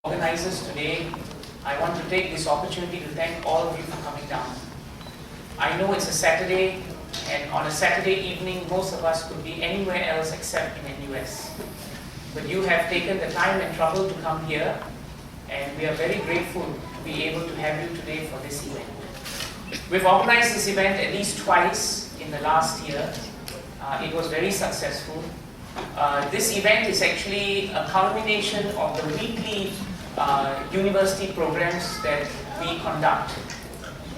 Organizers today, I want to take this opportunity to thank all of you for coming down. I know it's a Saturday, and on a Saturday evening, most of us could be anywhere else except in the US. But you have taken the time and trouble to come here, and we are very grateful to be able to have you today for this event. We've organized this event at least twice in the last year. It was very successful. This event is actually a culmination of the weekly university programs that we conduct.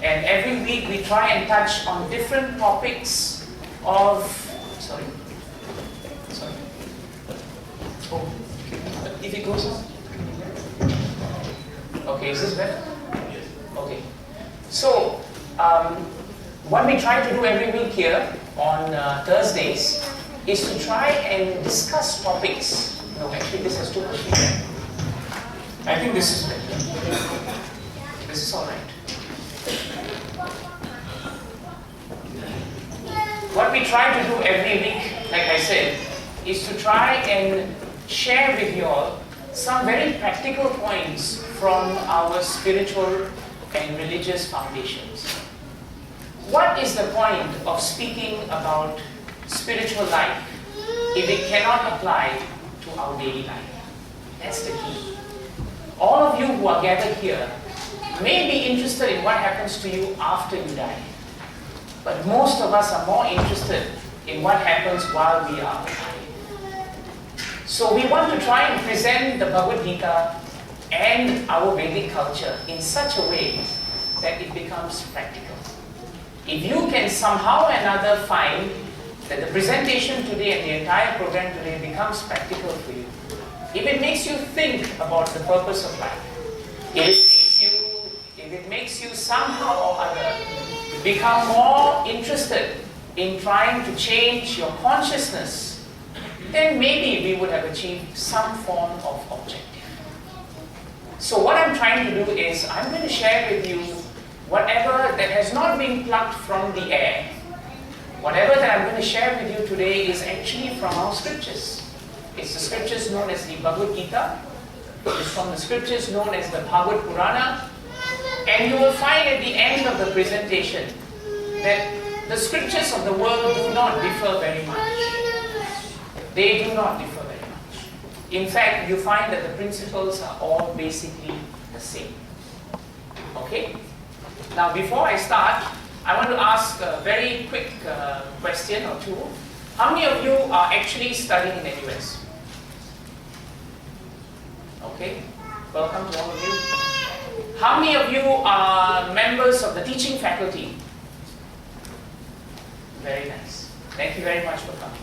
And every week we try and touch on different topics of, if it goes on. Okay, is this better? Yes. Okay. So, what we try to do every week here on Thursdays is to try and discuss topics. No, actually this has too much feedback. I think this is better. This is alright. What we try to do every week, like I said, is to try and share with you all some very practical points from our spiritual and religious foundations. What is the point of speaking about spiritual life if it cannot apply to our daily life? That's the key. All of you who are gathered here may be interested in what happens to you after you die. But most of us are more interested in what happens while we are alive. So we want to try and present the Bhagavad Gita and our Vedic culture in such a way that it becomes practical. If you can somehow or another find that the presentation today and the entire program today becomes practical for you, if it makes you think about the purpose of life, if it makes you somehow or other become more interested in trying to change your consciousness, then maybe we would have achieved some form of objective. So what I'm trying to do is, I'm going to share with you whatever that has not been plucked from the air. Whatever that I'm going to share with you today is actually from our scriptures. It's the scriptures known as the Bhagavad Gita. It's from the scriptures known as the Bhagavad Purana. And you will find at the end of the presentation that the scriptures of the world do not differ very much. They do not differ very much. In fact, you find that the principles are all basically the same. Okay? Now, before I start, I want to ask a very quick question or two. How many of you are actually studying in the US? Okay, welcome to all of you. How many of you are members of the teaching faculty? Very nice. Thank you very much for coming.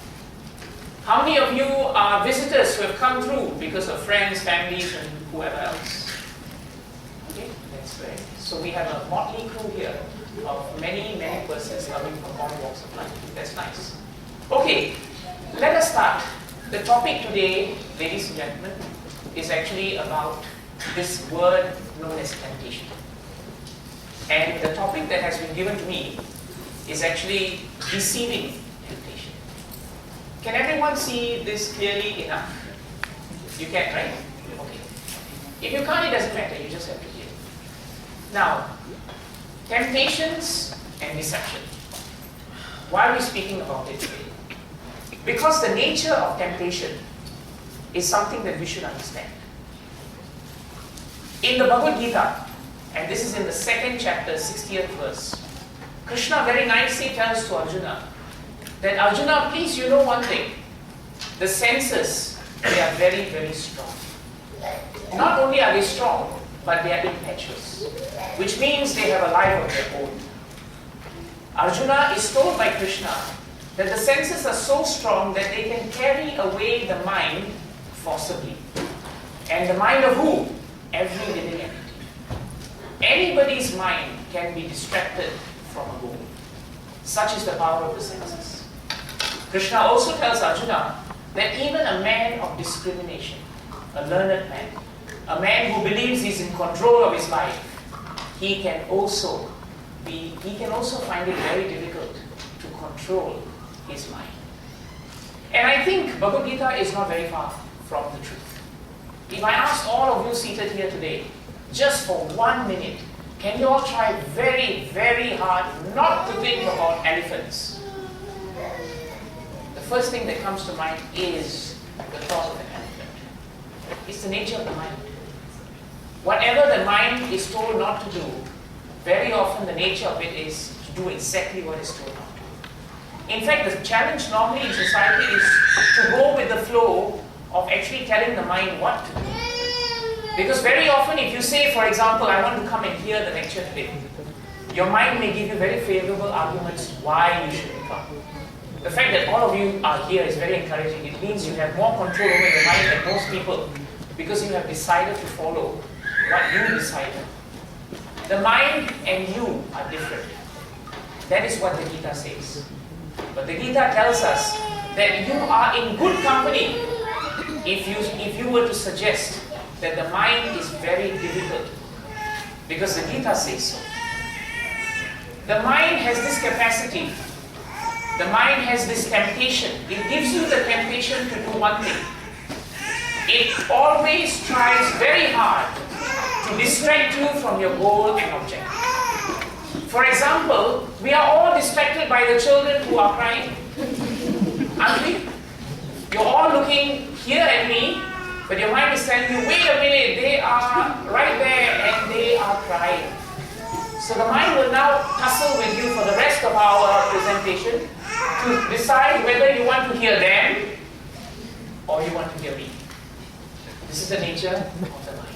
How many of you are visitors who have come through because of friends, families, and whoever else? Okay, that's great. So we have a motley crew here of many, many persons coming from all walks of life. That's nice. Okay, let us start. The topic today, ladies and gentlemen, is actually about this word known as temptation. And the topic that has been given to me is actually deceiving temptation. Can everyone see this clearly enough? You can, right? Okay. If you can't, it doesn't matter, you just have to hear. Now, temptations and deception. Why are we speaking about it today? Because the nature of temptation is something that we should understand. In the Bhagavad Gita, and this is in the 2nd chapter, 60th verse, Krishna very nicely tells to Arjuna that Arjuna, please, you know one thing. The senses, they are very, very strong. Not only are they strong, but they are impetuous, which means they have a life of their own. Arjuna is told by Krishna that the senses are so strong that they can carry away the mind forcibly. And the mind of who? Every living entity. Anybody's mind can be distracted from a goal. Such is the power of the senses. Krishna also tells Arjuna that even a man of discrimination, a learned man, a man who believes he's in control of his life, he can also find it very difficult to control his mind. And I think Bhagavad Gita is not very far from the truth. If I ask all of you seated here today, just for 1 minute, can you all try very, very hard not to think about elephants? The first thing that comes to mind is the thought of an elephant. It's the nature of the mind. Whatever the mind is told not to do, very often the nature of it is to do exactly what is told not to. In fact, the challenge normally in society is to go with the flow of actually telling the mind what to do. Because very often if you say, for example, I want to come and hear the lecture today, your mind may give you very favorable arguments why you should come. The fact that all of you are here is very encouraging. It means you have more control over your mind than most people because you have decided to follow what you decided. The mind and you are different. That is what the Gita says. But the Gita tells us that you are in good company if you were to suggest that the mind is very difficult, because the Gita says so. The mind has this capacity. The mind has this temptation. It gives you the temptation to do one thing. It always tries very hard to distract you from your goal and objective. For example, we are all distracted by the children who are crying. Aren't we? You're all looking here at me, but your mind is telling you, wait a minute, they are right there and they are crying. So the mind will now tussle with you for the rest of our presentation to decide whether you want to hear them or you want to hear me. This is the nature of the mind.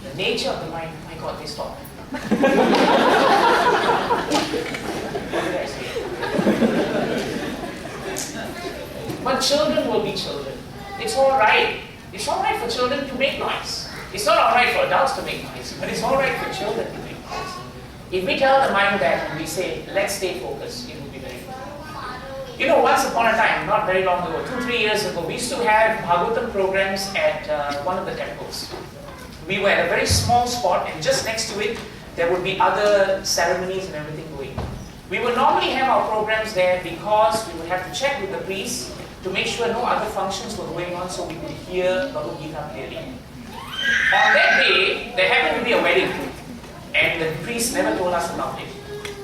The nature of the mind, my God, they stop. What did I say? But children will be children. It's all right. It's all right for children to make noise. It's not all right for adults to make noise, but it's all right for children to make noise. If we tell the mind that and we say, let's stay focused, it will be very good. You know, once upon a time, not very long ago, 2-3 years ago, we used to have Bhagavatam programs at one of the temples. We were at a very small spot, and just next to it, there would be other ceremonies and everything going on. We would normally have our programs there because we would have to check with the priest to make sure no other functions were going on so we could hear Bhagavad Gita clearly. On that day, there happened to be a wedding, and the priest never told us about it.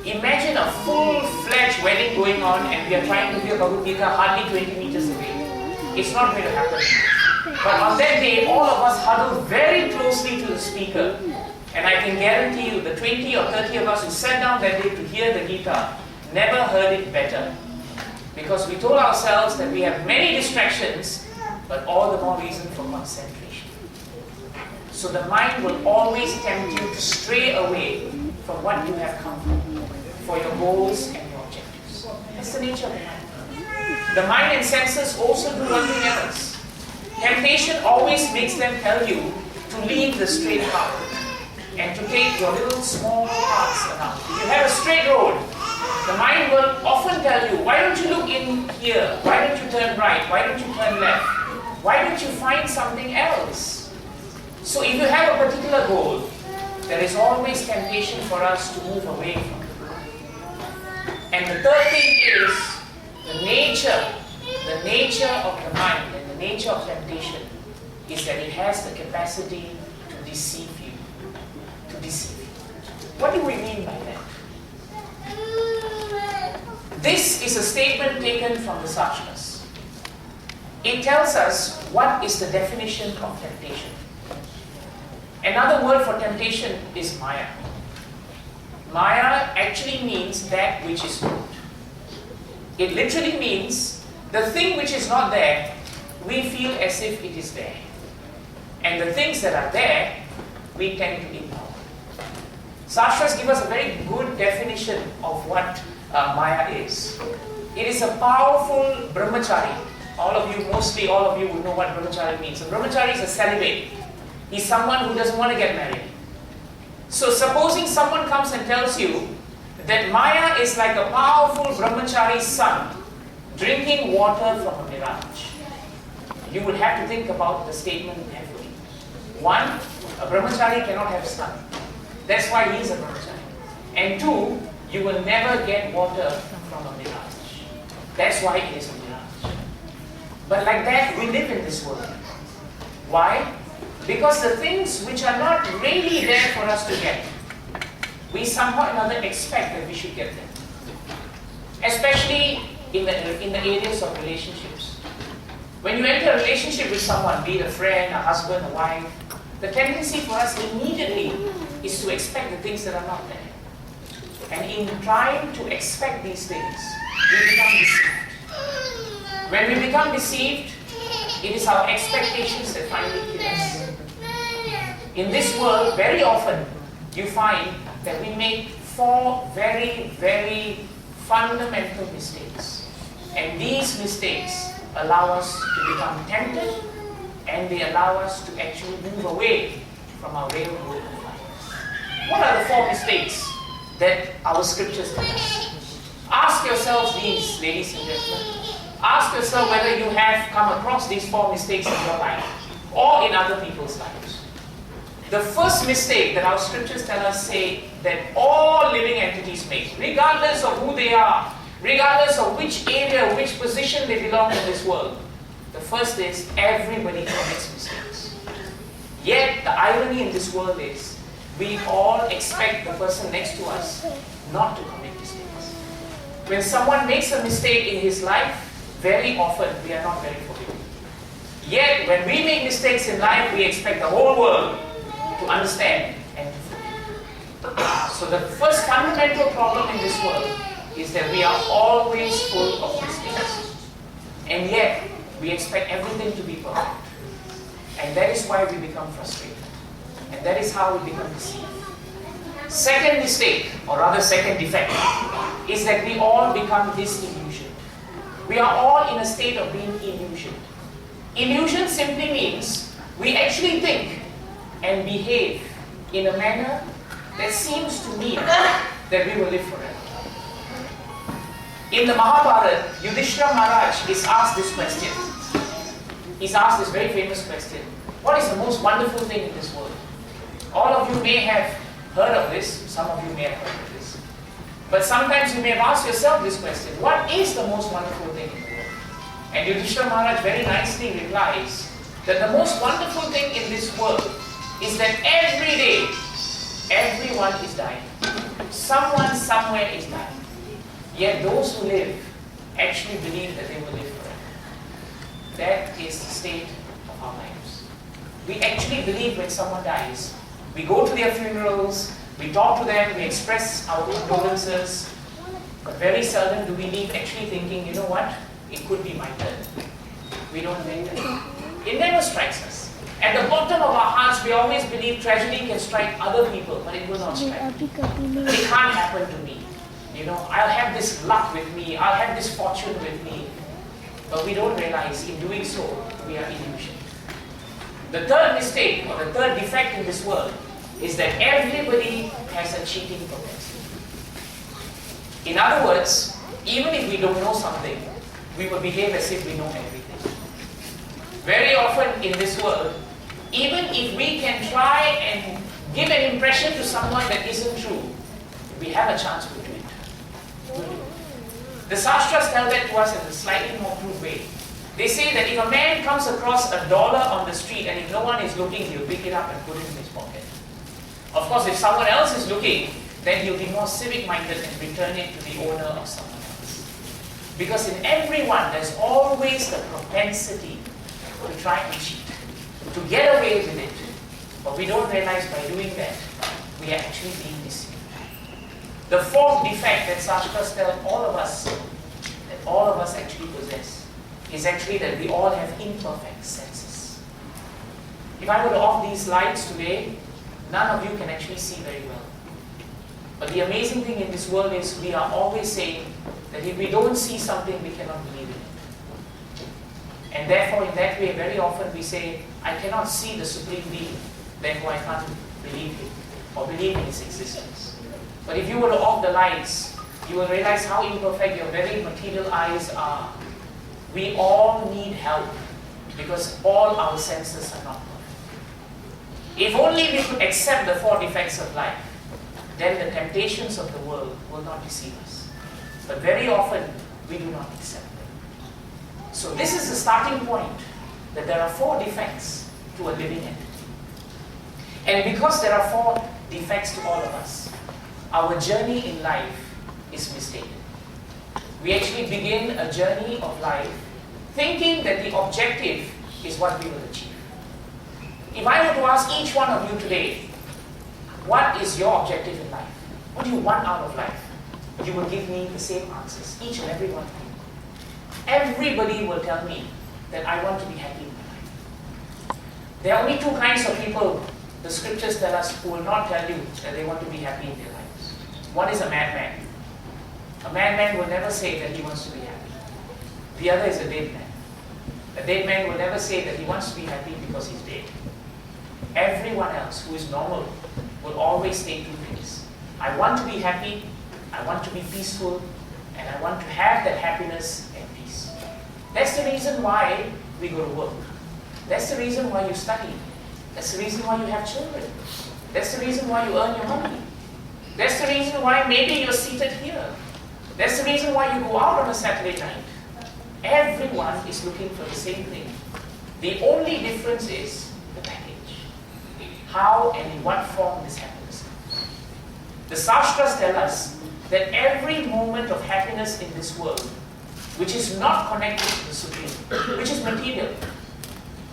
Imagine a full-fledged wedding going on and we are trying to hear Bhagavad Gita hardly 20 meters away. It's not going to happen. But on that day, all of us huddled very closely to the speaker. And I can guarantee you, the 20 or 30 of us who sat down that day to hear the Gita never heard it better. Because we told ourselves that we have many distractions, but all the more reason for concentration. So the mind will always tempt you to stray away from what you have come for your goals and your objectives. That's the nature of the mind. The mind and senses also do one thing else. Temptation always makes them tell you to leave the straight path and to take your little small paths around. If you have a straight road, the mind will often tell you, why don't you look in here? Why don't you turn right? Why don't you turn left? Why don't you find something else? So if you have a particular goal, there is always temptation for us to move away from it. And the third thing is the nature of the mind and the nature of temptation is that it has the capacity to deceive you. What do we mean by that? This is a statement taken from the Sastras. It tells us what is the definition of temptation. Another word for temptation is Maya. Maya actually means that which is not. It literally means the thing which is not there, we feel as if it is there. And the things that are there, we tend to ignore. Sastras give us a very good definition of what Maya is. It is a powerful brahmachari. Mostly all of you would know what brahmachari means. A brahmachari is a celibate. He's someone who doesn't want to get married. So supposing someone comes and tells you that Maya is like a powerful brahmachari's son drinking water from a mirage, you would have to think about the statement carefully. One, a brahmachari cannot have son. That's why he is a brahmachari. And two, you will never get water from a mirage. That's why it is a mirage. But like that, we live in this world. Why? Because the things which are not really there for us to get, we somehow or another expect that we should get them. Especially in the areas of relationships. When you enter a relationship with someone, be it a friend, a husband, a wife, the tendency for us immediately is to expect the things that are not there. And in trying to expect these things, we become deceived. When we become deceived, it is our expectations that finally kill us. In this world, very often, you find that we make 4 very, very fundamental mistakes. And these mistakes allow us to become tempted, and they allow us to actually move away from our real goal of life. What are the 4 mistakes that our scriptures tell us? Ask yourselves these, ladies and gentlemen. Ask yourself whether you have come across these 4 mistakes in your life or in other people's lives. The first mistake that our scriptures tell us say that all living entities make, regardless of who they are, regardless of which area, which position they belong in this world, the first is everybody commits mistakes. Yet the irony in this world is we all expect the person next to us not to commit mistakes. When someone makes a mistake in his life, very often we are not very forgiving. Yet when we make mistakes in life, we expect the whole world to understand and to forgive. So the first fundamental problem in this world is that we are always full of mistakes. And yet, we expect everything to be perfect. And that is why we become frustrated. And that is how we become deceived. Second mistake, or rather second defect, is that we all become disillusioned. We are all in a state of being illusioned. Illusion simply means we actually think and behave in a manner that seems to mean that we will live forever. In the Mahabharata, Yudhishthira Maharaj is asked this question. He's asked this very famous question. What is the most wonderful thing in this world? All of you may have heard of this. Some of you may have heard of this. But sometimes you may have asked yourself this question. What is the most wonderful thing in the world? And Yudhishthira Maharaj very nicely replies that the most wonderful thing in this world is that every day, everyone is dying. Someone somewhere is dying. Yet those who live actually believe that they will live forever. That is the state of our lives. We actually believe when someone dies. We go to their funerals, we talk to them, we express our condolences, but very seldom do we leave actually thinking, you know what, it could be my turn. We don't think that. It never strikes us. At the bottom of our hearts, we always believe tragedy can strike other people, but it will not strike me. It can't happen to me. You know, I'll have this luck with me, I'll have this fortune with me. But we don't realize in doing so, we are illusioned. The third mistake, or the third defect in this world, is that everybody has a cheating propensity. In other words, even if we don't know something, we will behave as if we know everything. Very often in this world, even if we can try and give an impression to someone that isn't true, we have a chance to do it. The Shastras tell that to us in a slightly more crude way. They say that if a man comes across $1 on the street and if no one is looking, he'll pick it up and put it in his pocket. Of course, if someone else is looking, then he'll be more civic-minded and return it to the owner of someone else. Because in everyone, there's always the propensity to try and cheat, to get away with it. But we don't realize by doing that, we are actually being deceived. The fourth defect that Shastras tell all of us, that all of us actually possess, is actually that we all have imperfect senses. If I were to off these lights today, none of you can actually see very well. But the amazing thing in this world is we are always saying that if we don't see something, we cannot believe in it. And therefore, in that way, very often we say, I cannot see the Supreme Being, therefore I can't believe Him, or believe in His existence. But if you were to off the lights, you will realize how imperfect your very material eyes are. We all need help, because all our senses are not perfect. If only we could accept the 4 defects of life, then the temptations of the world will not deceive us. But very often, we do not accept them. So this is the starting point, that there are 4 defects to a living entity. And because there are 4 defects to all of us, our journey in life is mistaken. We actually begin a journey of life thinking that the objective is what we will achieve. If I were to ask each one of you today, what is your objective in life? What do you want out of life? You will give me the same answers, each and every one of you. Everybody will tell me that I want to be happy in my life. There are only 2 kinds of people the scriptures tell us who will not tell you that they want to be happy in their lives. One is a madman. A madman will never say that he wants to be happy. The other is a dead man. A dead man will never say that he wants to be happy because he's dead. Everyone else who is normal will always say 2 things. I want to be happy, I want to be peaceful, and I want to have that happiness and peace. That's the reason why we go to work. That's the reason why you study. That's the reason why you have children. That's the reason why you earn your money. That's the reason why maybe you're seated here. That's the reason why you go out on a Saturday night. Everyone is looking for the same thing. The only difference is the package. How and in what form this happens. The Shastras tell us that every moment of happiness in this world, which is not connected to the Supreme, which is material,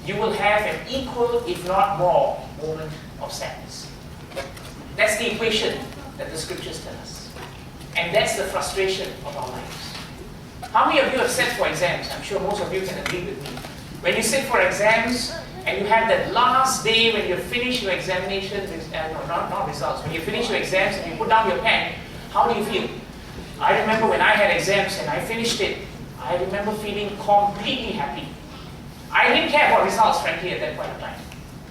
you will have an equal, if not more, moment of sadness. That's the equation that the scriptures tell us. And that's the frustration of our lives. How many of you have sat for exams? I'm sure most of you can agree with me. When you sit for exams and you have that last day when you finish your examination, not results, when you finish your exams and you put down your pen, how do you feel? I remember when I had exams and I finished it, I remember feeling completely happy. I didn't care about results, frankly, at that point of time.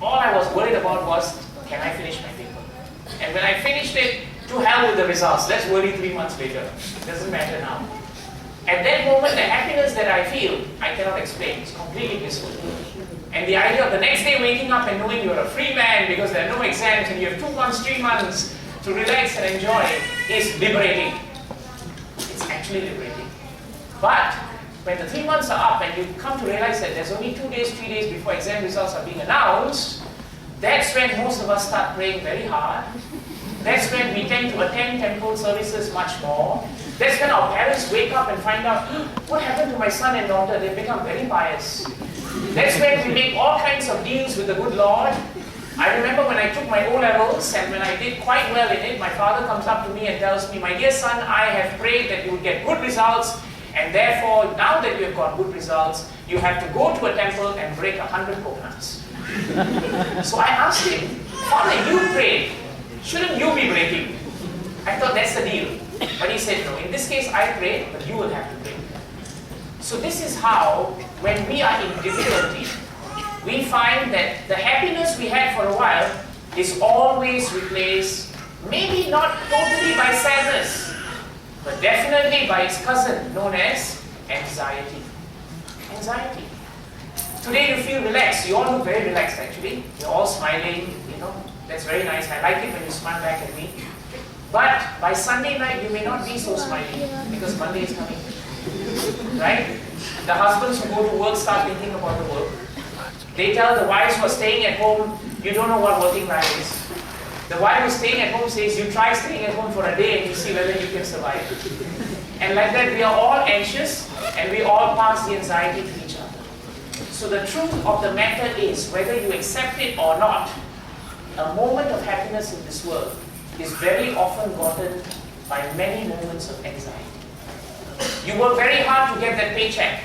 All I was worried about was, can I finish my paper? And when I finished it, to hell with the results. Let's worry 3 months later. Doesn't matter now. At that moment, the happiness that I feel, I cannot explain. It's completely blissful. And the idea of the next day waking up and knowing you're a free man because there are no exams and you have 2 months, 3 months to relax and enjoy is liberating. It's actually liberating. But when the 3 months are up and you come to realize that there's only 2 days, 3 days before exam results are being announced, that's when most of us start praying very hard. That's when we tend to attend temple services much more. That's when our parents wake up and find out, what happened to my son and daughter? They've become very pious. That's when we make all kinds of deals with the good Lord. I remember when I took my O-levels and when I did quite well in it, my father comes up to me and tells me, my dear son, I have prayed that you would get good results, and therefore, now that you have got good results, you have to go to a temple and break 100 coconuts. So I asked him, Father, you prayed. Shouldn't you be breaking? I thought that's the deal. But he said, no, in this case I prayed, but you will have to break. So this is how, when we are in difficulty, we find that the happiness we had for a while is always replaced, maybe not totally by sadness, but definitely by its cousin known as anxiety. Anxiety. Today you feel relaxed. You all look very relaxed actually. You're all smiling, that's very nice. I like it when you smile back at me. But by Sunday night you may not be so smiling because Monday is coming. Right? The husbands who go to work start thinking about the work. They tell the wives who are staying at home, you don't know what working life is. The wife who's staying at home says, you try staying at home for a day and you see whether you can survive. And like that, we are all anxious and we all pass the anxiety to each other. So the truth of the matter is, whether you accept it or not, a moment of happiness in this world is very often gotten by many moments of anxiety. You work very hard to get that paycheck.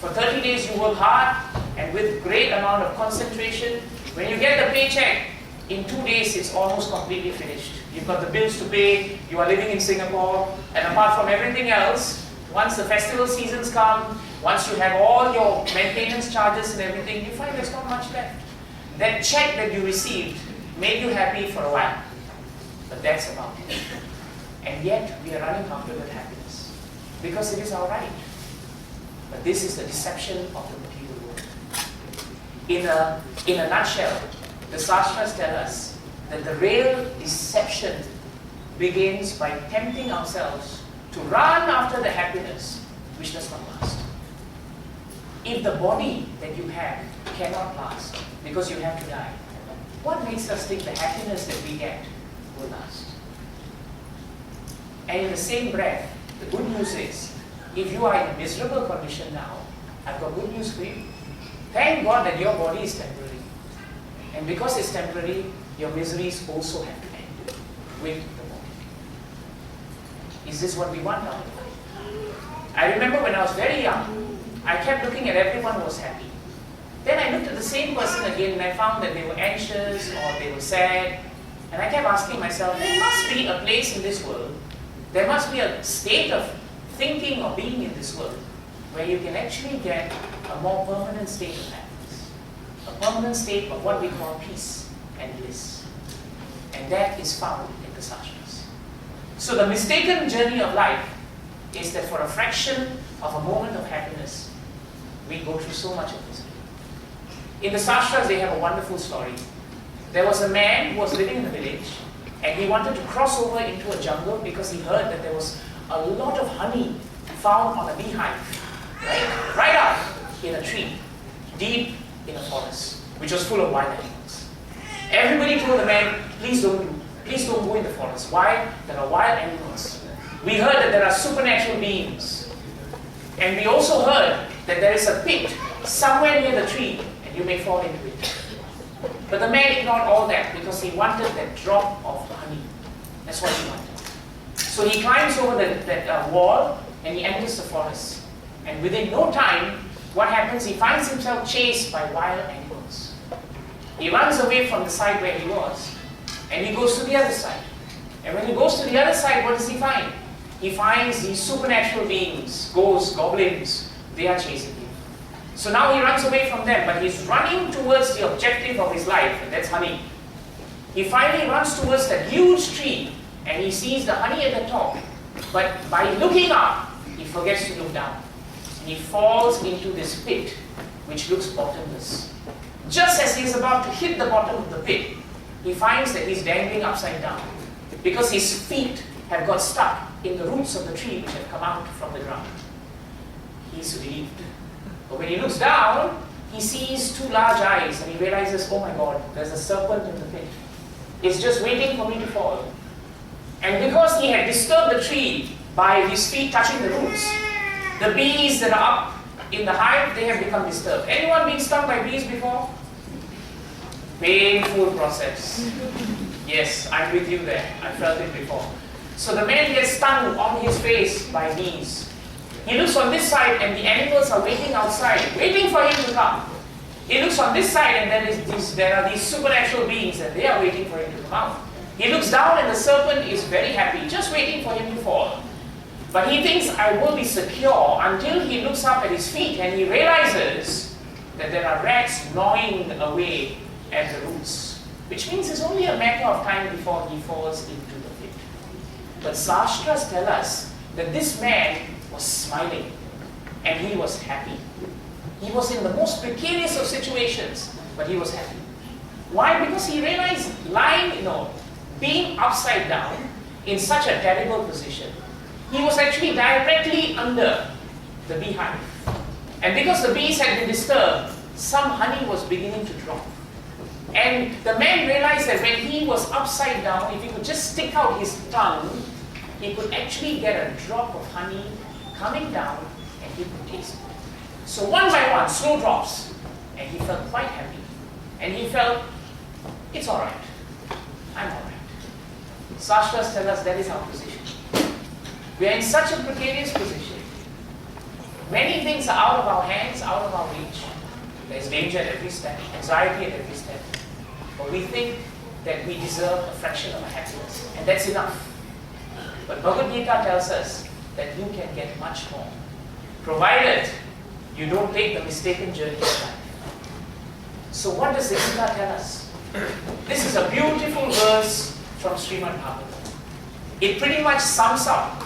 For 30 days you work hard and with great amount of concentration. When you get the paycheck, in 2 days it's almost completely finished. You've got the bills to pay, you are living in Singapore, and apart from everything else, once the festival seasons come, once you have all your maintenance charges and everything, you find there's not much left. That check that you received made you happy for a while, but that's about it. And yet we are running after that happiness because it is our right. But this is the deception of the material world. In a nutshell, the Shastras tell us that the real deception begins by tempting ourselves to run after the happiness which does not last. If the body that you have cannot last because you have to die, what makes us think the happiness that we get will last? And in the same breath, the good news is, if you are in a miserable condition now, I've got good news for you. Thank God that your body is temporary. And because it's temporary, your miseries also have to end with the body. Is this what we want now? I remember when I was very young, I kept looking at everyone who was happy. Then I looked at the same person again and I found that they were anxious or they were sad. And I kept asking myself, there must be a place in this world, there must be a state of thinking or being in this world where you can actually get a more permanent state of happiness. A permanent state of what we call peace and bliss. And that is found in the sastras. So the mistaken journey of life is that for a fraction of a moment of happiness, we go through so much of misery. In the sastras, they have a wonderful story. There was a man who was living in a village and he wanted to cross over into a jungle because he heard that there was a lot of honey found on a beehive, right up in a tree, deep in a forest, which was full of wild animals. Everybody told the man, please don't go in the forest. Why? There are wild animals. We heard that there are supernatural beings. And we also heard that there is a pit somewhere near the tree and you may fall into it. But the man ignored all that because he wanted that drop of honey. That's what he wanted. So he climbs over that wall and he enters the forest. And within no time, what happens? He finds himself chased by wild animals. He runs away from the side where he was and he goes to the other side. And when he goes to the other side, what does he find? He finds these supernatural beings, ghosts, goblins. They are chasing him. So now he runs away from them, but he's running towards the objective of his life, and that's honey. He finally runs towards that huge tree, and he sees the honey at the top. But by looking up, he forgets to look down. And he falls into this pit, which looks bottomless. Just as he's about to hit the bottom of the pit, he finds that he's dangling upside down, because his feet have got stuck in the roots of the tree which have come out from the ground. He's relieved. But when he looks down, he sees two large eyes and he realizes, oh my God, there's a serpent in the pit. It's just waiting for me to fall. And because he had disturbed the tree by his feet touching the roots, the bees that are up in the hive, they have become disturbed. Anyone been stung by bees before? Painful process. Yes, I'm with you there. I felt it before. So the man gets stung on his face by bees. He looks on this side and the animals are waiting outside, waiting for him to come. He looks on this side and there are these supernatural beings and they are waiting for him to come out. He looks down and the serpent is very happy, just waiting for him to fall. But he thinks, I will be secure, until he looks up at his feet and he realizes that there are rats gnawing away at the roots, which means it's only a matter of time before he falls into the pit. But sastras tell us that this man was smiling and he was happy. He was in the most precarious of situations, but he was happy. Why? Because he realized being upside down in such a terrible position, he was actually directly under the beehive. And because the bees had been disturbed, some honey was beginning to drop. And the man realized that when he was upside down, if he could just stick out his tongue, he could actually get a drop of honey coming down and he could taste it. So one by one, slow drops, and he felt quite happy. And he felt, it's all right. I'm all right. Sastras tell us that is our position. We are in such a precarious position. Many things are out of our hands, out of our reach. There's danger at every step, anxiety at every step. But we think that we deserve a fraction of a happiness, and that's enough. But Bhagavad Gita tells us that you can get much more, provided you don't take the mistaken journey of life. So what does the Gita tell us? This is a beautiful verse from Srimad Bhagavatam. It pretty much sums up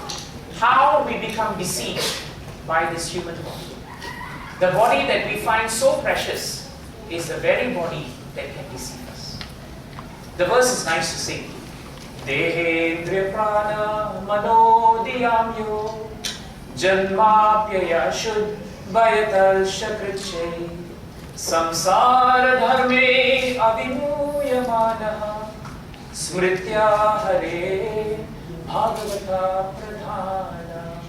how we become deceived by this human body. The body that we find so precious is the very body that can deceive us. The verse is nice to sing. Dehendriya prana manodiyamyo janmapyaya shuddhayatal shakriche samsara dharme avimuya Muhyamanaha Smritya Hare Bhagavata Pradhana.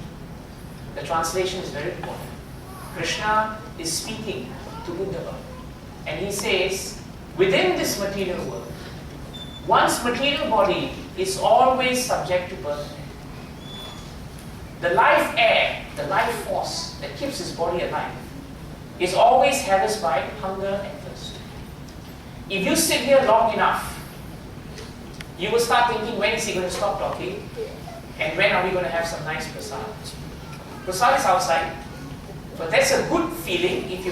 The translation is very important. Krishna is speaking to Uddhava, and he says, within this material world, one's material body is always subject to birth and death. The life air, the life force that keeps his body alive is always harassed by hunger and thirst. If you sit here long enough, you will start thinking, when is he going to stop talking? And when are we going to have some nice prasad? Prasad is outside, but that's a good feeling if you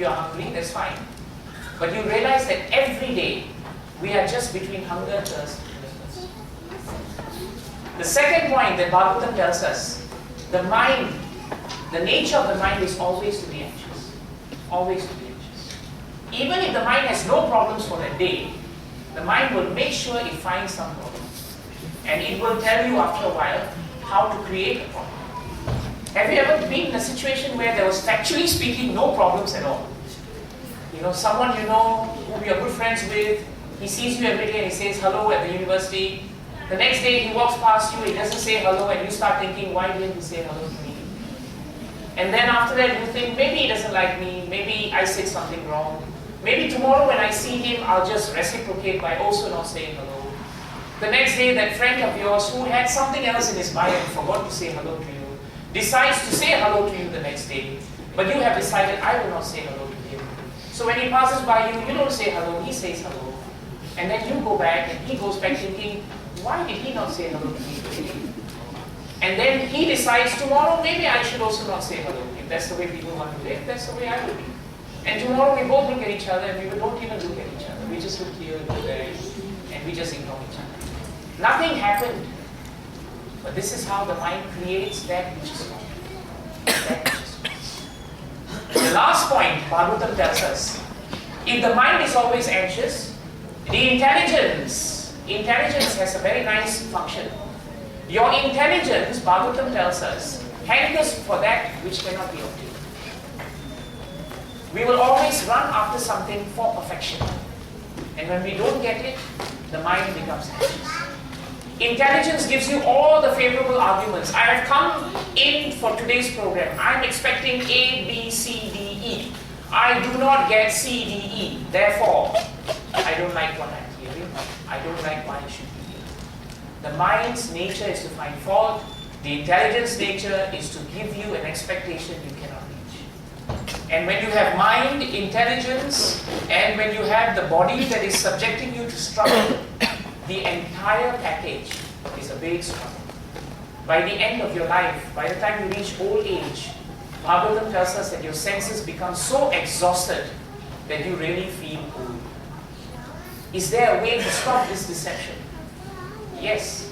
are hungry, that's fine. But you realize that every day we are just between hunger, thirst, and thirst. The second point that Bhagavatam tells us, the mind, the nature of the mind is always to be anxious. Always to be anxious. Even if the mind has no problems for that day, the mind will make sure it finds some problems. And it will tell you after a while how to create a problem. Have you ever been in a situation where there was, factually speaking, no problems at all? You know, someone you know, who you're good friends with, he sees you every day and he says hello at the university. The next day he walks past you, he doesn't say hello, and you start thinking, why didn't he say hello to me? And then after that you think, maybe he doesn't like me, maybe I said something wrong. Maybe tomorrow when I see him, I'll just reciprocate by also not saying hello. The next day, that friend of yours who had something else in his mind and forgot to say hello to you, decides to say hello to you the next day, but you have decided, I will not say hello to him. So when he passes by you, you don't say hello, he says hello. And then you go back and he goes back thinking, why did he not say hello to me today? And then he decides, tomorrow maybe I should also not say hello. If that's the way people want to live, that's the way I will be. And tomorrow we both look at each other and we don't even look at each other. We just look here, look there, and we just ignore each other. Nothing happened. But this is how the mind creates that which is wrong. That which is wrong. The last point, Bhagavatam tells us, if the mind is always anxious, the intelligence has a very nice function. Your intelligence, Bhagavatam tells us, hankers for that which cannot be obtained. We will always run after something for perfection. And when we don't get it, the mind becomes anxious. Intelligence gives you all the favorable arguments. I have come in for today's program. I am expecting A, B, C, D, E. I do not get C, D, E. Therefore, I don't like what I'm hearing. I don't like why I should be here. The mind's nature is to find fault. The intelligence nature is to give you an expectation you cannot reach. And when you have mind, intelligence, and when you have the body that is subjecting you to struggle, the entire package is a big struggle. By the end of your life, by the time you reach old age, Bhagavatam tells us that your senses become so exhausted that you really feel old. Is there a way to stop this deception? Yes.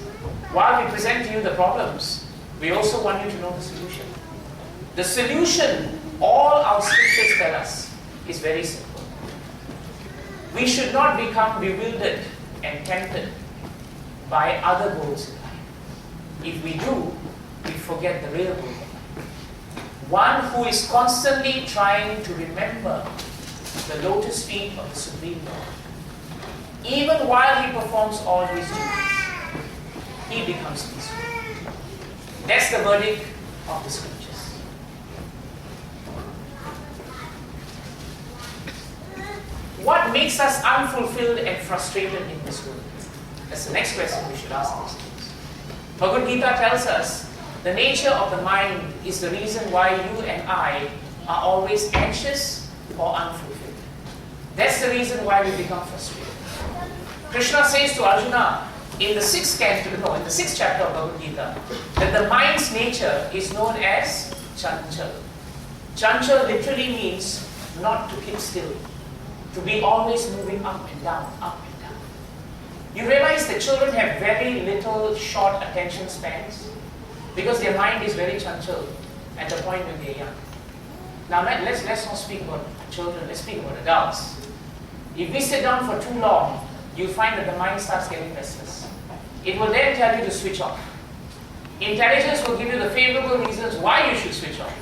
While we present to you the problems, we also want you to know the solution. The solution, all our scriptures tell us, is very simple. We should not become bewildered and tempted by other goals in life. If we do, we forget the real goal. One who is constantly trying to remember the lotus feet of the Supreme Lord. Even while he performs all his duties, he becomes peaceful. That's the verdict of the scriptures. What makes us unfulfilled and frustrated in this world? That's the next question we should ask ourselves. Bhagavad Gita tells us the nature of the mind is the reason why you and I are always anxious or unfulfilled. That's the reason why we become frustrated. Krishna says to Arjuna in the sixth chapter of Bhagavad Gita that the mind's nature is known as chanchal. Chanchal literally means not to keep still, to be always moving up and down, up and down. You realize that children have very little short attention spans because their mind is very chanchal at the point when they're young. Now let's not speak about children, let's speak about adults. If we sit down for too long, you'll find that the mind starts getting restless. It will then tell you to switch off. Intelligence will give you the favorable reasons why you should switch off.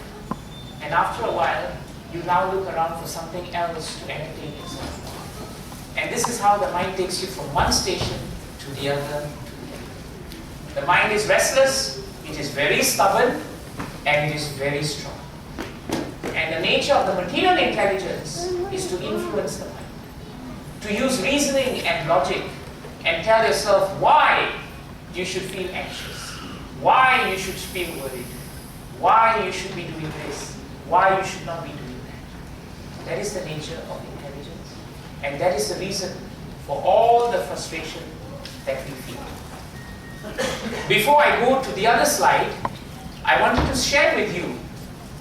And after a while, you now look around for something else to entertain yourself. And this is how the mind takes you from one station to the other. The mind is restless, it is very stubborn, and it is very strong. And the nature of the material intelligence is to influence the mind, to use reasoning and logic and tell yourself why you should feel anxious, why you should feel worried, why you should be doing this, why you should not be doing that. That is the nature of intelligence, and that is the reason for all the frustration that we feel. Before I go to the other slide, I wanted to share with you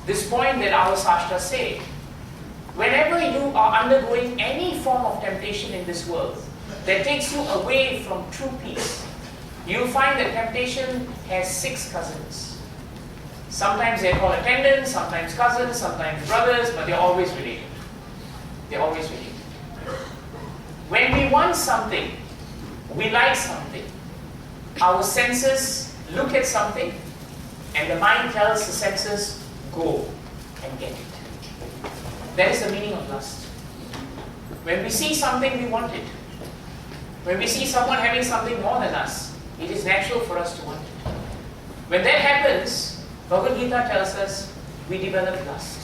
this point that our Shastras say. Whenever you are undergoing any form of temptation in this world that takes you away from true peace, you'll find that temptation has 6 cousins. Sometimes they're called attendants, sometimes cousins, sometimes brothers, but they're always related. They're always related. When we want something, we like something, our senses look at something, and the mind tells the senses, go and get it. That is the meaning of lust. When we see something, we want it. When we see someone having something more than us, it is natural for us to want it. When that happens, Bhagavad Gita tells us we develop lust.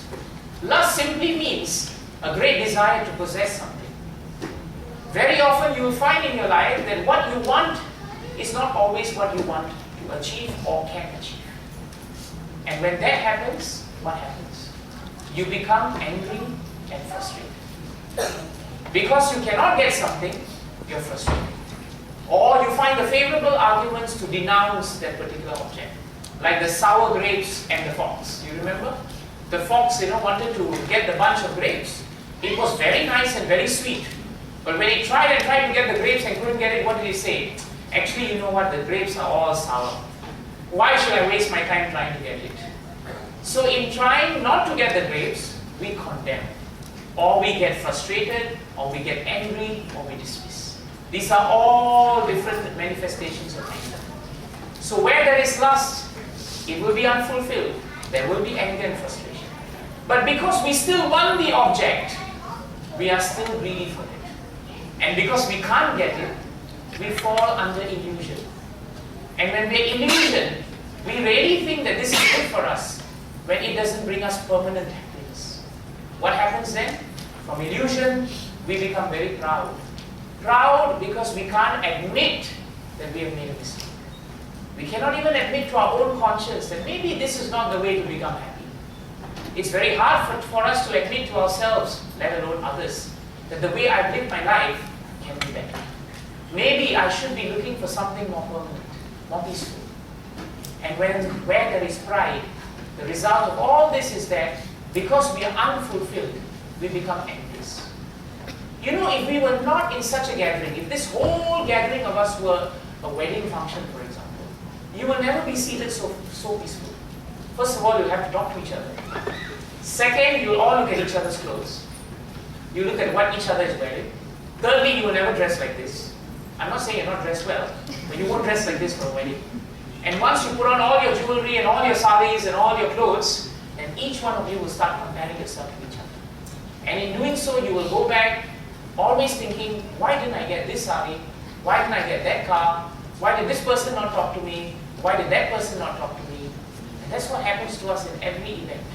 Lust simply means a great desire to possess something. Very often you will find in your life that what you want is not always what you want to achieve or can achieve. And when that happens, what happens? You become angry and frustrated. Because you cannot get something, you're frustrated. Or you find the favorable arguments to denounce that particular object. Like the sour grapes and the fox. You remember? The fox, wanted to get the bunch of grapes. It was very nice and very sweet. But when he tried to get the grapes and couldn't get it, what did he say? Actually, you know what? The grapes are all sour. Why should I waste my time trying to get it? So in trying not to get the grapes, we condemn. Or we get frustrated, or we get angry, or we dismiss. These are all different manifestations of anger. So where there is lust, it will be unfulfilled. There will be anger and frustration. But because we still want the object, we are still greedy for it. And because we can't get it, we fall under illusion. And when we're in illusion, we really think that this is good for us when it doesn't bring us permanent happiness. What happens then? From illusion, we become very proud. Proud because we can't admit that we have made a mistake. We cannot even admit to our own conscience that maybe this is not the way to become happy. It's very hard for us to admit to ourselves, let alone others, that the way I've lived my life can be better. Maybe I should be looking for something more permanent, more peaceful. And where there is pride, the result of all this is that because we are unfulfilled, we become envious. If we were not in such a gathering, if this whole gathering of us were a wedding function, for example, you will never be seated so peaceful. First of all, you'll have to talk to each other. Second, you'll all look at each other's clothes. You look at what each other is wearing. Thirdly, you will never dress like this. I'm not saying you're not dressed well, but you won't dress like this for a wedding. And once you put on all your jewelry and all your saris and all your clothes, then each one of you will start comparing yourself to each other. And in doing so, you will go back always thinking, why didn't I get this sari? Why didn't I get that car? Why did this person not talk to me? Why did that person not talk to me? And that's what happens to us in every event.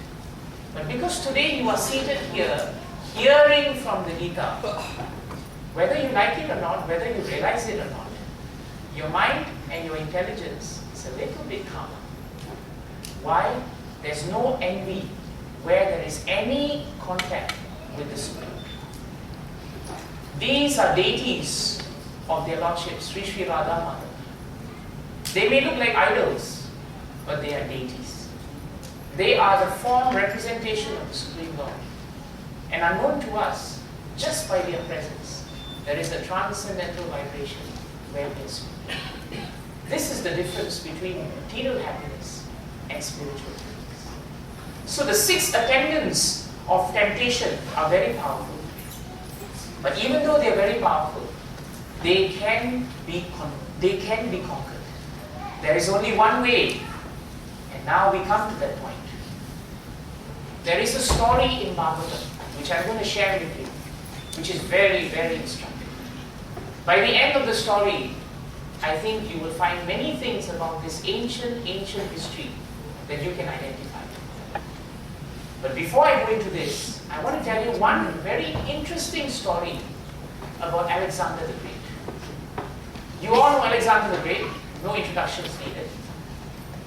But because today you are seated here, hearing from the Gita, whether you like it or not, whether you realize it or not, your mind and your intelligence is a little bit calmer. Why? There's no envy where there is any contact with the Supreme. These are deities of their Lordship, Sri Sri Radha Madhava. They may look like idols, but they are deities. They are the form representation of the Supreme Lord. And unknown to us, just by their presence, there is a transcendental vibration where they speak. This is the difference between material happiness and spiritual happiness. So the 6 attendants of temptation are very powerful. But even though they are very powerful, they can be conquered. There is only one way. And now we come to that point. There is a story in Bhagavatam, which I'm going to share with you, which is very, very instructive. By the end of the story, I think you will find many things about this ancient history that you can identify. But before I go into this, I want to tell you one very interesting story about Alexander the Great. You all know Alexander the Great, no introductions needed.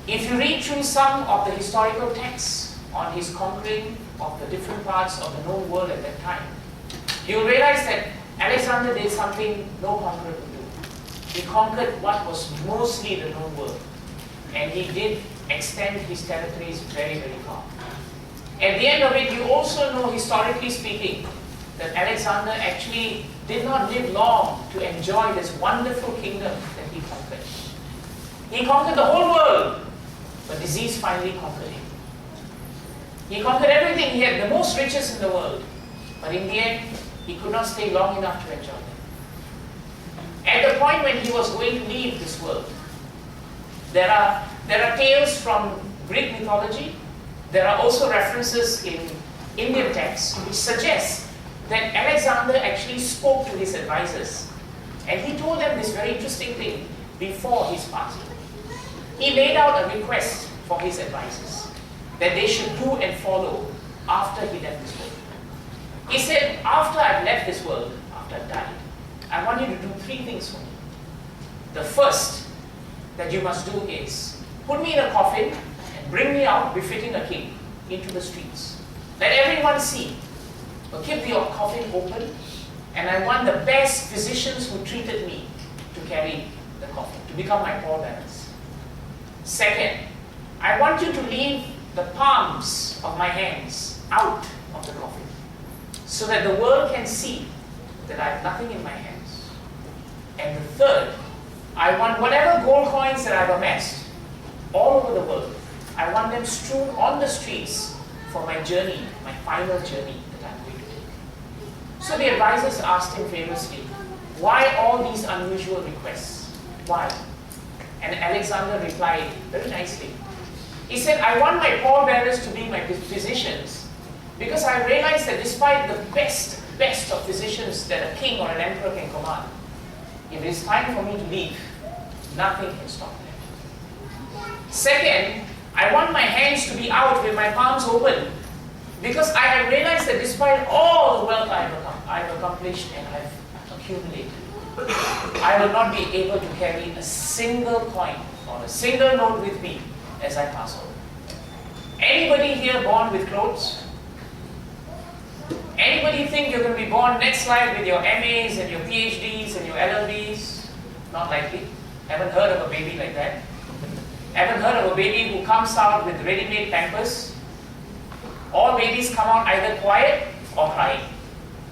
If you read through some of the historical texts on his conquering of the different parts of the known world at that time, you'll realize that Alexander did something no conqueror could do. He conquered what was mostly the known world, and he did extend his territories very, very far. At the end of it, you also know, historically speaking, that Alexander actually did not live long to enjoy this wonderful kingdom that he conquered. He conquered the whole world, but disease finally conquered him. He conquered everything. He had the most riches in the world, but in the end, he could not stay long enough to enjoy them. At the point when he was going to leave this world, there are tales from Greek mythology. There are also references in Indian texts which suggest that Alexander actually spoke to his advisors, and he told them this very interesting thing before his passing. He laid out a request for his advisors that they should do and follow after he left this world. He said, after I've left this world, after I've died, I want you to do 3 things for me. The first that you must do is put me in a coffin and bring me out befitting a king into the streets. Let everyone see. But keep the coffin open, and I want the best physicians who treated me to carry the coffin, to become my pallbearers. Second, I want you to leave the palms of my hands out of the coffin, so that the world can see that I have nothing in my hands. And the third, I want whatever gold coins that I've amassed all over the world, I want them strewn on the streets for my journey, my final journey that I'm going to take. So the advisors asked him famously, why all these unusual requests? Why? And Alexander replied very nicely. He said, I want my pallbearers to be my physicians, because I realize that despite the best of physicians that a king or an emperor can command, if it is time for me to leave, nothing can stop them. Second, I want my hands to be out with my palms open, because I have realized that despite all the wealth I've accomplished and I've accumulated, I will not be able to carry a single coin or a single note with me as I pass on. Anybody here born with clothes? Anybody think you're going to be born next life with your MAs and your PhDs and your LLBs? Not likely. Haven't heard of a baby like that. Haven't heard of a baby who comes out with ready-made Pampers. All babies come out either quiet or crying.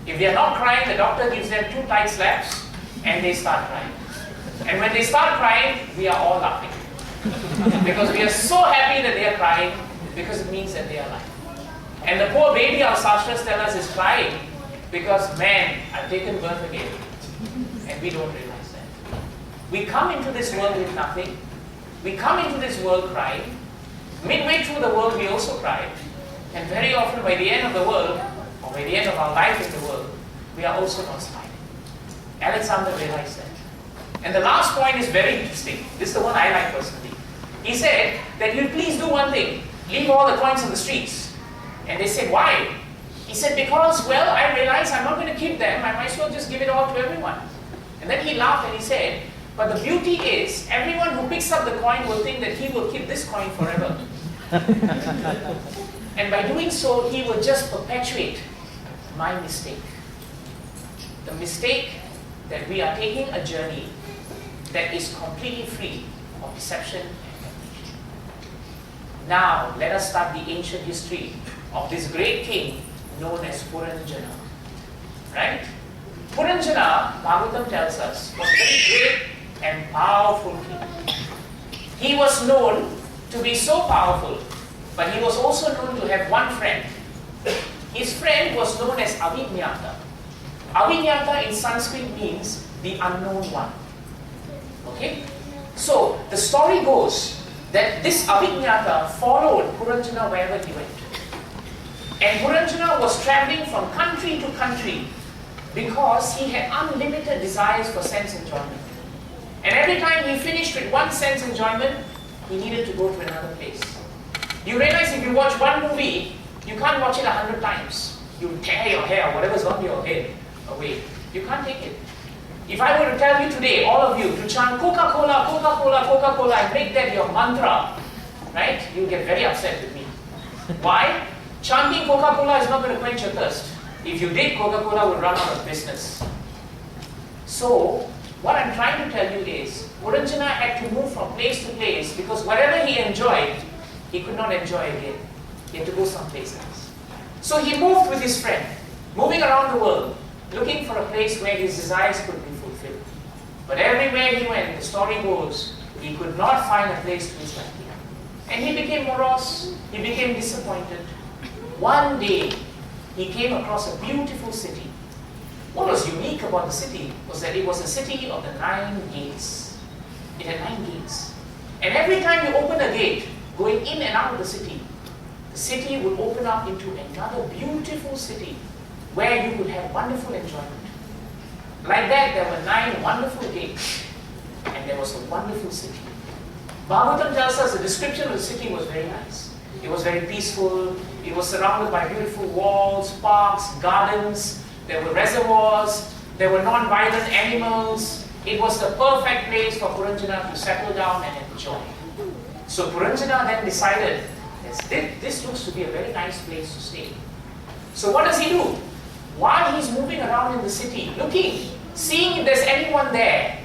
If they are not crying, the doctor gives them 2 tight slaps and they start crying. And when they start crying, we are all laughing. Because we are so happy that they are crying, because it means that they are alive. And the poor baby, our sastras tell us, is crying because, man, I've taken birth again. And we don't realize that. We come into this world with nothing. We come into this world crying. Midway through the world, we also cry. And very often, by the end of the world, or by the end of our life in the world, we are also not smiling. Alexander realized that. And the last point is very interesting. This is the one I like personally. He said that you'll please do one thing. Leave all the coins on the streets. And they said, why? He said, because, well, I realize I'm not going to keep them. I might as well just give it all to everyone. And then he laughed and he said, but the beauty is, everyone who picks up the coin will think that he will keep this coin forever. And by doing so, he will just perpetuate my mistake. The mistake that we are taking a journey that is completely free of deception and temptation. Now, let us start the ancient history of this great king known as Puranjana. Right? Puranjana, Bhagavatam tells us, was a very great and powerful king. He was known to be so powerful, but he was also known to have one friend. His friend was known as Avignata. Avignata in Sanskrit means the unknown one. Okay? So, the story goes that this Avignata followed Puranjana wherever he went. And Puranjana was traveling from country to country, because he had unlimited desires for sense enjoyment. And every time he finished with one sense enjoyment, he needed to go to another place. You realize if you watch one movie, you can't watch it 100 times. You tear your hair, whatever's on your head, away. You can't take it. If I were to tell you today, all of you, to chant Coca-Cola, Coca-Cola, Coca-Cola, and make that your mantra, right? You'll get very upset with me. Why? Chanting Coca-Cola is not going to quench your thirst. If you did, Coca-Cola would run out of business. So, what I'm trying to tell you is, Puranjana had to move from place to place because whatever he enjoyed, he could not enjoy again. He had to go someplace else. So he moved with his friend, moving around the world, looking for a place where his desires could be fulfilled. But everywhere he went, the story goes, he could not find a place to his liking. And he became morose, he became disappointed. One day, he came across a beautiful city. What was unique about the city was that it was a city of the 9 gates. It had 9 gates. And every time you open a gate, going in and out of the city would open up into another beautiful city where you could have wonderful enjoyment. Like that, there were 9 wonderful gates, and there was a wonderful city. Bhagavatam tells us the description of the city was very nice. It was very peaceful. It was surrounded by beautiful walls, parks, gardens. There were reservoirs. There were non-violent animals. It was the perfect place for Puranjana to settle down and enjoy. So Puranjana then decided, this looks to be a very nice place to stay. So what does he do? While he's moving around in the city, looking, seeing if there's anyone there,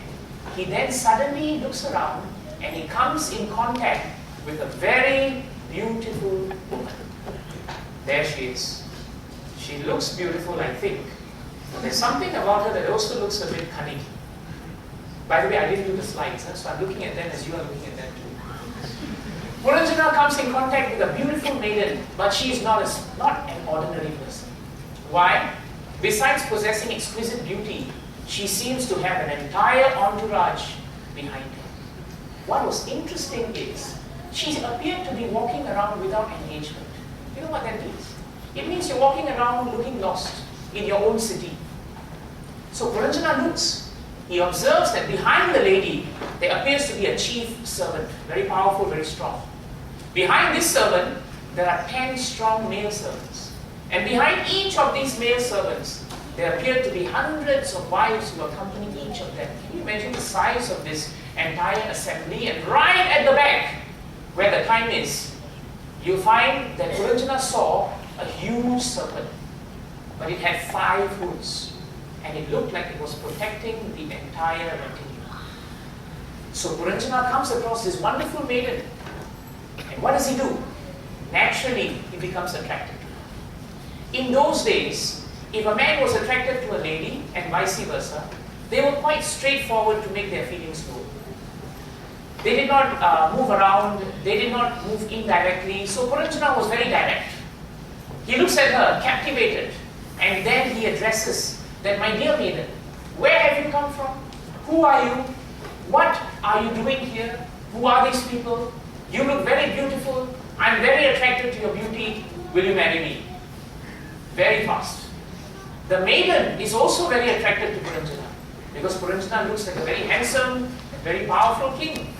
he then suddenly looks around and he comes in contact with a very beautiful woman. There she is. She looks beautiful, I think. But there's something about her that also looks a bit cunning. By the way, I didn't do the slides, so I'm looking at them as you are looking at them too. Puranjana comes in contact with a beautiful maiden, but she is not an ordinary person. Why? Besides possessing exquisite beauty, she seems to have an entire entourage behind her. What was interesting is, she appeared to be walking around without engagement. You know what that means? It means you're walking around looking lost in your own city. So Puranjana looks. He observes that behind the lady, there appears to be a chief servant, very powerful, very strong. Behind this servant, there are 10 strong male servants. And behind each of these male servants, there appear to be hundreds of wives who accompany each of them. Can you imagine the size of this entire assembly? And right at the back, where the time is, you find that Puranjana saw a huge serpent, but it had 5 hoods, and it looked like it was protecting the entire retinue. So Puranjana comes across this wonderful maiden, and what does he do? Naturally, he becomes attracted to her. In those days, if a man was attracted to a lady, and vice versa, they were quite straightforward to make their feelings known. They did not move around, they did not move indirectly, so Puranjana was very direct. He looks at her, captivated, and then he addresses that, my dear maiden, where have you come from? Who are you? What are you doing here? Who are these people? You look very beautiful. I'm very attracted to your beauty. Will you marry me? Very fast. The maiden is also very attracted to Puranjana because Puranjana looks like a very handsome and very powerful king.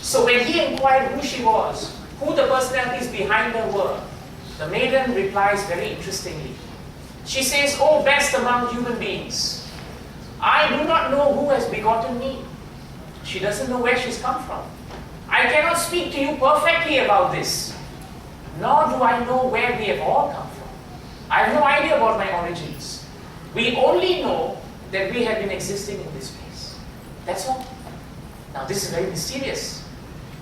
So when he inquired who she was, who the personalities behind her were, the maiden replies very interestingly. She says, "Oh, best among human beings, I do not know who has begotten me." She doesn't know where she's come from. "I cannot speak to you perfectly about this, nor do I know where we have all come from. I have no idea about my origins. We only know that we have been existing in this place. That's all." Now this is very mysterious.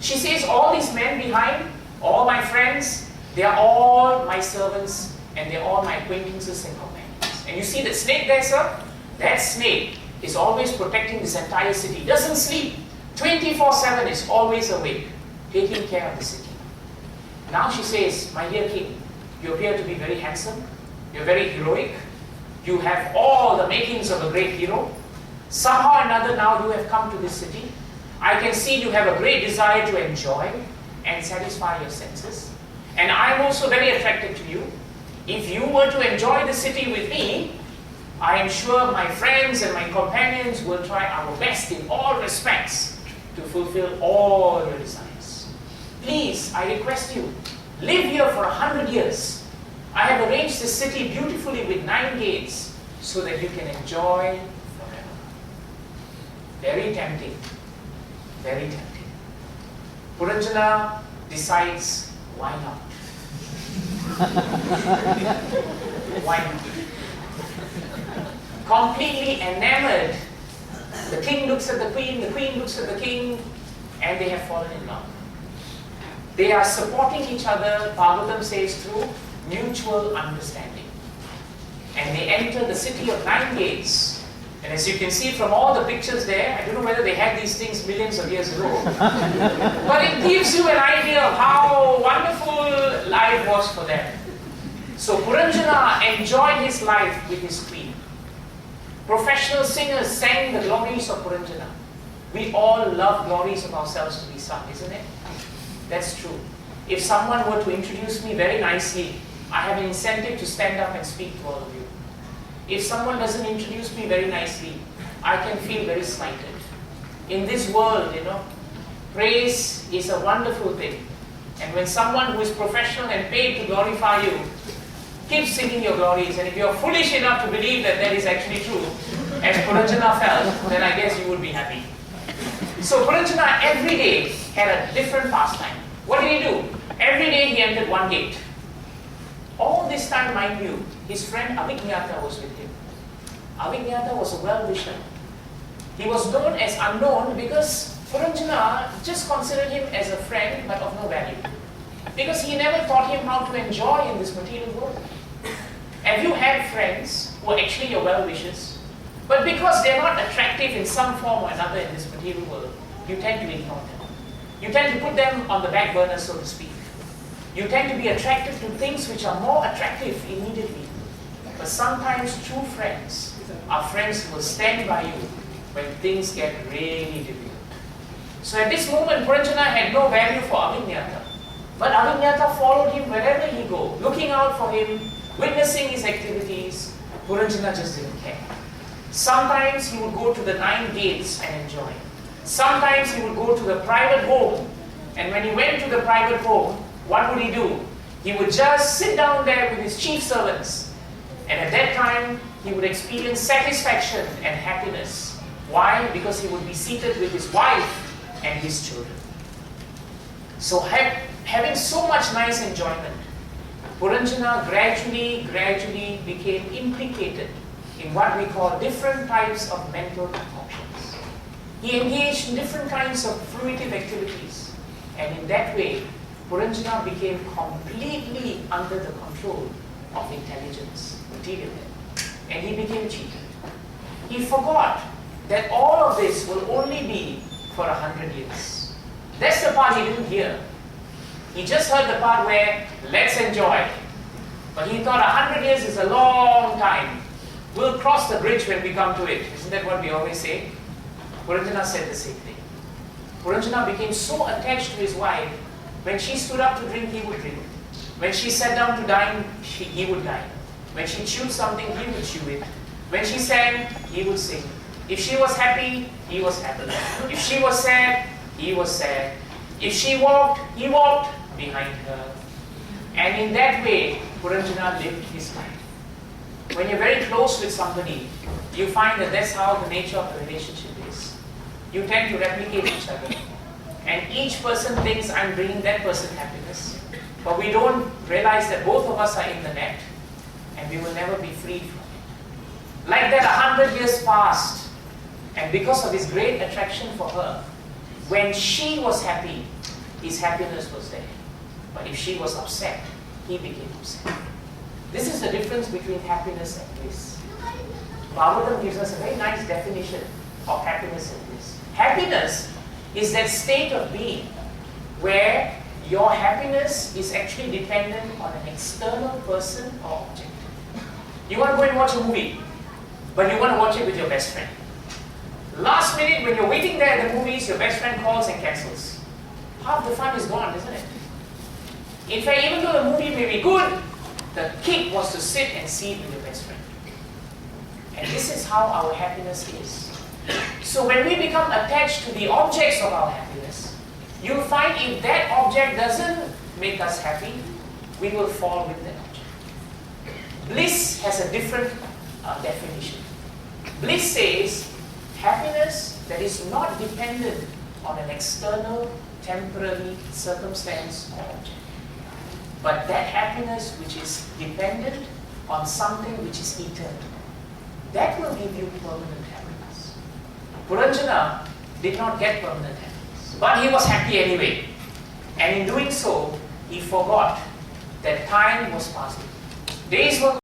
She says, all these men behind, all my friends, they are all my servants and they're all my acquaintances and companions. And you see that snake there, sir? That snake is always protecting this entire city. Doesn't sleep. 24/7 is always awake, taking care of the city. Now she says, my dear king, you appear to be very handsome. You're very heroic. You have all the makings of a great hero. Somehow or another now you have come to this city. I can see you have a great desire to enjoy and satisfy your senses. And I'm also very attracted to you. If you were to enjoy the city with me, I am sure my friends and my companions will try our best in all respects to fulfill all your desires. Please, I request you, live here for 100 years. I have arranged this city beautifully with 9 gates so that you can enjoy forever. Very tempting. Very tempting. Puranjana decides, why not? Why not? Completely enamored, the king looks at the queen looks at the king, and they have fallen in love. They are supporting each other, Bhagavatam says, through mutual understanding. And they enter the city of 9 gates. And as you can see from all the pictures there, I don't know whether they had these things millions of years ago, but it gives you an idea of how wonderful life was for them. So Puranjana enjoyed his life with his queen. Professional singers sang the glories of Puranjana. We all love glories of ourselves to be sung, isn't it? That's true. If someone were to introduce me very nicely, I have an incentive to stand up and speak to all of you. If someone doesn't introduce me very nicely, I can feel very slighted. In this world, praise is a wonderful thing. And when someone who is professional and paid to glorify you keeps singing your glories, and if you're foolish enough to believe that that is actually true, as Puranjana felt, then I guess you would be happy. So Puranjana every day had a different pastime. What did he do? Every day he entered 1 gate. All this time, mind you, his friend Avijñata was with him. Avijñata was a well-wisher. He was known as unknown because Puranjana just considered him as a friend but of no value. Because he never taught him how to enjoy in this material world. Have you had friends who are actually your well-wishers, but because they're not attractive in some form or another in this material world, you tend to ignore them. You tend to put them on the back burner, so to speak. You tend to be attracted to things which are more attractive immediately. But sometimes true friends are friends who will stand by you when things get really difficult. So at this moment, Puranjana had no value for Avijñata. But Avijñata followed him wherever he go, looking out for him, witnessing his activities. Puranjana just didn't care. Sometimes he would go to the 9 gates and enjoy. Sometimes he would go to the private home. And when he went to the private home, what would he do? He would just sit down there with his chief servants. And at that time, he would experience satisfaction and happiness. Why? Because he would be seated with his wife and his children. So having so much nice enjoyment, Puranjana gradually became implicated in what we call different types of mental options. He engaged in different kinds of fruitive activities. And in that way, Puranjana became completely under the control of intelligence, material level. And he became cheated. He forgot that all of this will only be for 100 years. That's the part he didn't hear. He just heard the part where, let's enjoy. But he thought 100 years is a long time. We'll cross the bridge when we come to it. Isn't that what we always say? Puranjana said the same thing. Puranjana became so attached to his wife, when she stood up to drink, he would drink. When she sat down to dine, he would dine. When she chewed something, he would chew it. When she sang, he would sing. If she was happy, he was happy. If she was sad, he was sad. If she walked, he walked behind her. And in that way, Puranjana lived his life. When you're very close with somebody, you find that that's how the nature of the relationship is. You tend to replicate each other. And each person thinks, I'm bringing that person happiness. But we don't realize that both of us are in the net, and we will never be freed from it. Like that, 100 years passed, and because of his great attraction for her, when she was happy, his happiness was there. But if she was upset, he became upset. This is the difference between happiness and bliss. Bhagavatam gives us a very nice definition of happiness and bliss. Happiness is that state of being where your happiness is actually dependent on an external person or object. You want to go and watch a movie, but you want to watch it with your best friend. Last minute, when you're waiting there at the movies, your best friend calls and cancels. Half the fun is gone, isn't it? In fact, even though the movie may be good, the kick was to sit and see it with your best friend. And this is how our happiness is. So when we become attached to the objects of our happiness, you'll find if that object doesn't make us happy, we will fall with that object. Bliss has a different definition. Bliss says happiness that is not dependent on an external, temporary circumstance or object, but that happiness which is dependent on something which is eternal. That will give you permanent happiness. Puranjana did not get permanent happiness, but he was happy anyway. And in doing so, he forgot that time was passing. Days were